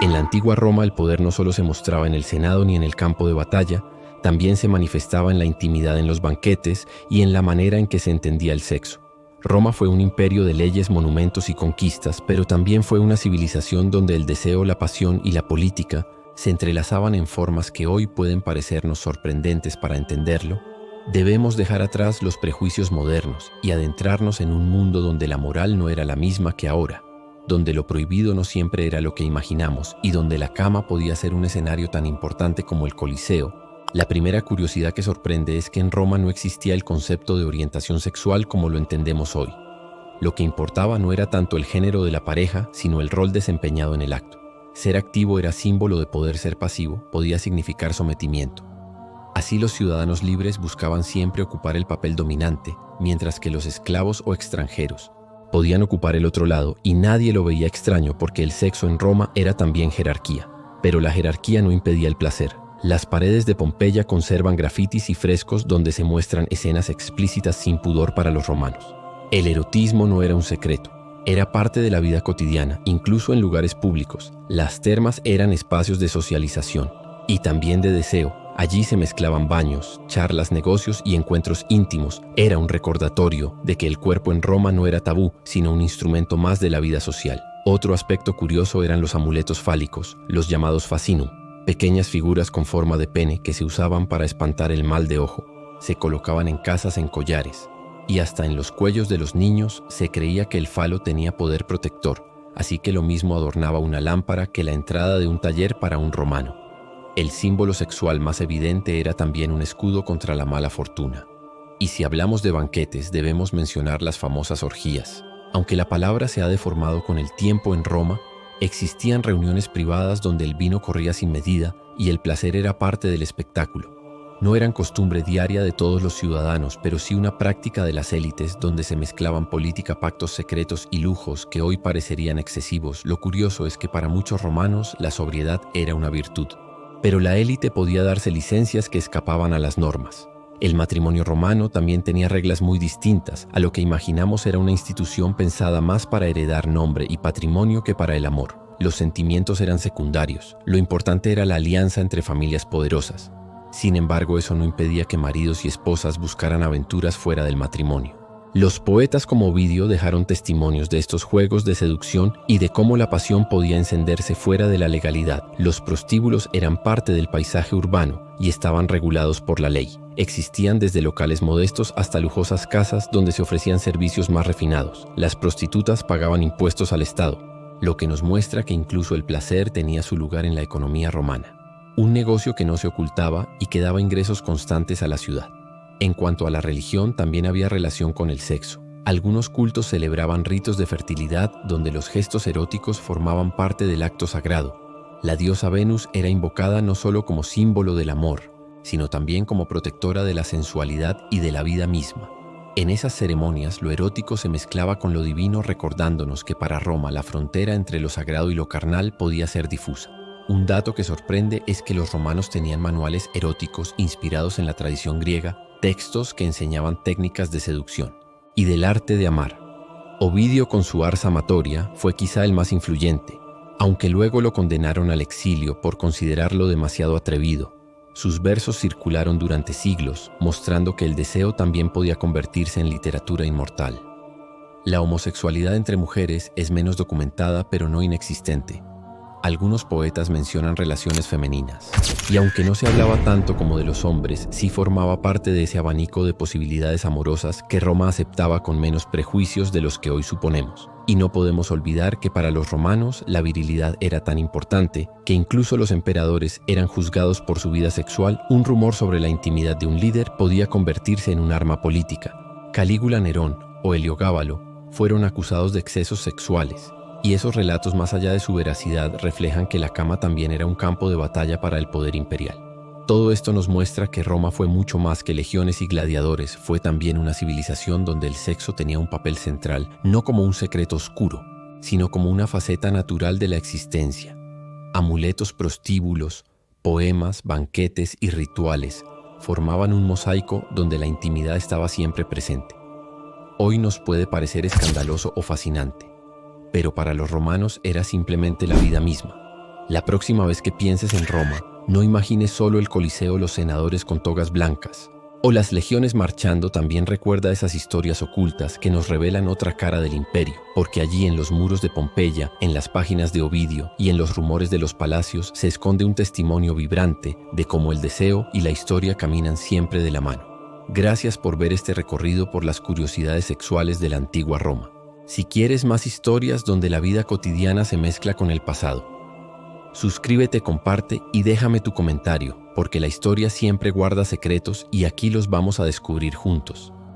En la antigua Roma el poder no solo se mostraba en el Senado ni en el campo de batalla, también se manifestaba en la intimidad en los banquetes y en la manera en que se entendía el sexo. Roma fue un imperio de leyes, monumentos y conquistas, pero también fue una civilización donde el deseo, la pasión y la política se entrelazaban en formas que hoy pueden parecernos sorprendentes para entenderlo. Debemos dejar atrás los prejuicios modernos y adentrarnos en un mundo donde la moral no era la misma que ahora, donde lo prohibido no siempre era lo que imaginamos y donde la cama podía ser un escenario tan importante como el Coliseo. La primera curiosidad que sorprende es que en Roma no existía el concepto de orientación sexual como lo entendemos hoy. Lo que importaba no era tanto el género de la pareja, sino el rol desempeñado en el acto. Ser activo era símbolo de poder, ser pasivo podía significar sometimiento. Así los ciudadanos libres buscaban siempre ocupar el papel dominante, mientras que los esclavos o extranjeros podían ocupar el otro lado y nadie lo veía extraño porque el sexo en Roma era también jerarquía. Pero la jerarquía no impedía el placer. Las paredes de Pompeya conservan grafitis y frescos donde se muestran escenas explícitas sin pudor para los romanos. El erotismo no era un secreto, era parte de la vida cotidiana, incluso en lugares públicos. Las termas eran espacios de socialización y también de deseo. Allí se mezclaban baños, charlas, negocios y encuentros íntimos. Era un recordatorio de que el cuerpo en Roma no era tabú, sino un instrumento más de la vida social. Otro aspecto curioso eran los amuletos fálicos, los llamados facinum, pequeñas figuras con forma de pene que se usaban para espantar el mal de ojo. Se colocaban en casas, en collares, y hasta en los cuellos de los niños se creía que el falo tenía poder protector, así que lo mismo adornaba una lámpara que la entrada de un taller para un romano. El símbolo sexual más evidente era también un escudo contra la mala fortuna. Y si hablamos de banquetes, debemos mencionar las famosas orgías. Aunque la palabra se ha deformado con el tiempo en Roma, existían reuniones privadas donde el vino corría sin medida y el placer era parte del espectáculo. No eran costumbre diaria de todos los ciudadanos, pero sí una práctica de las élites donde se mezclaban política, pactos secretos y lujos que hoy parecerían excesivos. Lo curioso es que para muchos romanos la sobriedad era una virtud. Pero la élite podía darse licencias que escapaban a las normas. El matrimonio romano también tenía reglas muy distintas. A lo que imaginamos era una institución pensada más para heredar nombre y patrimonio que para el amor. Los sentimientos eran secundarios. Lo importante era la alianza entre familias poderosas. Sin embargo, eso no impedía que maridos y esposas buscaran aventuras fuera del matrimonio. Los poetas como Ovidio dejaron testimonios de estos juegos de seducción y de cómo la pasión podía encenderse fuera de la legalidad. Los prostíbulos eran parte del paisaje urbano y estaban regulados por la ley. Existían desde locales modestos hasta lujosas casas donde se ofrecían servicios más refinados. Las prostitutas pagaban impuestos al Estado, lo que nos muestra que incluso el placer tenía su lugar en la economía romana. Un negocio que no se ocultaba y que daba ingresos constantes a la ciudad. En cuanto a la religión, también había relación con el sexo. Algunos cultos celebraban ritos de fertilidad donde los gestos eróticos formaban parte del acto sagrado. La diosa Venus era invocada no solo como símbolo del amor, sino también como protectora de la sensualidad y de la vida misma. En esas ceremonias, lo erótico se mezclaba con lo divino, recordándonos que para Roma la frontera entre lo sagrado y lo carnal podía ser difusa. Un dato que sorprende es que los romanos tenían manuales eróticos inspirados en la tradición griega, textos que enseñaban técnicas de seducción y del arte de amar. Ovidio con su Ars Amatoria fue quizá el más influyente, aunque luego lo condenaron al exilio por considerarlo demasiado atrevido. Sus versos circularon durante siglos, mostrando que el deseo también podía convertirse en literatura inmortal. La homosexualidad entre mujeres es menos documentada, pero no inexistente. Algunos poetas mencionan relaciones femeninas, y aunque no se hablaba tanto como de los hombres, sí formaba parte de ese abanico de posibilidades amorosas que Roma aceptaba con menos prejuicios de los que hoy suponemos. Y no podemos olvidar que para los romanos la virilidad era tan importante que incluso los emperadores eran juzgados por su vida sexual. Un rumor sobre la intimidad de un líder podía convertirse en un arma política. Calígula Nerón o Heliogábalo fueron acusados de excesos sexuales. Y esos relatos, más allá de su veracidad, reflejan que la cama también era un campo de batalla para el poder imperial. Todo esto nos muestra que Roma fue mucho más que legiones y gladiadores, fue también una civilización donde el sexo tenía un papel central, no como un secreto oscuro, sino como una faceta natural de la existencia. Amuletos, prostíbulos, poemas, banquetes y rituales formaban un mosaico donde la intimidad estaba siempre presente. Hoy nos puede parecer escandaloso o fascinante, pero para los romanos era simplemente la vida misma. La próxima vez que pienses en Roma, no imagines solo el Coliseo, los senadores con togas blancas o las legiones marchando. También recuerda esas historias ocultas que nos revelan otra cara del imperio, porque allí en los muros de Pompeya, en las páginas de Ovidio y en los rumores de los palacios se esconde un testimonio vibrante de cómo el deseo y la historia caminan siempre de la mano. Gracias por ver este recorrido por las curiosidades sexuales de la antigua Roma. Si quieres más historias donde la vida cotidiana se mezcla con el pasado, suscríbete, comparte y déjame tu comentario, porque la historia siempre guarda secretos y aquí los vamos a descubrir juntos.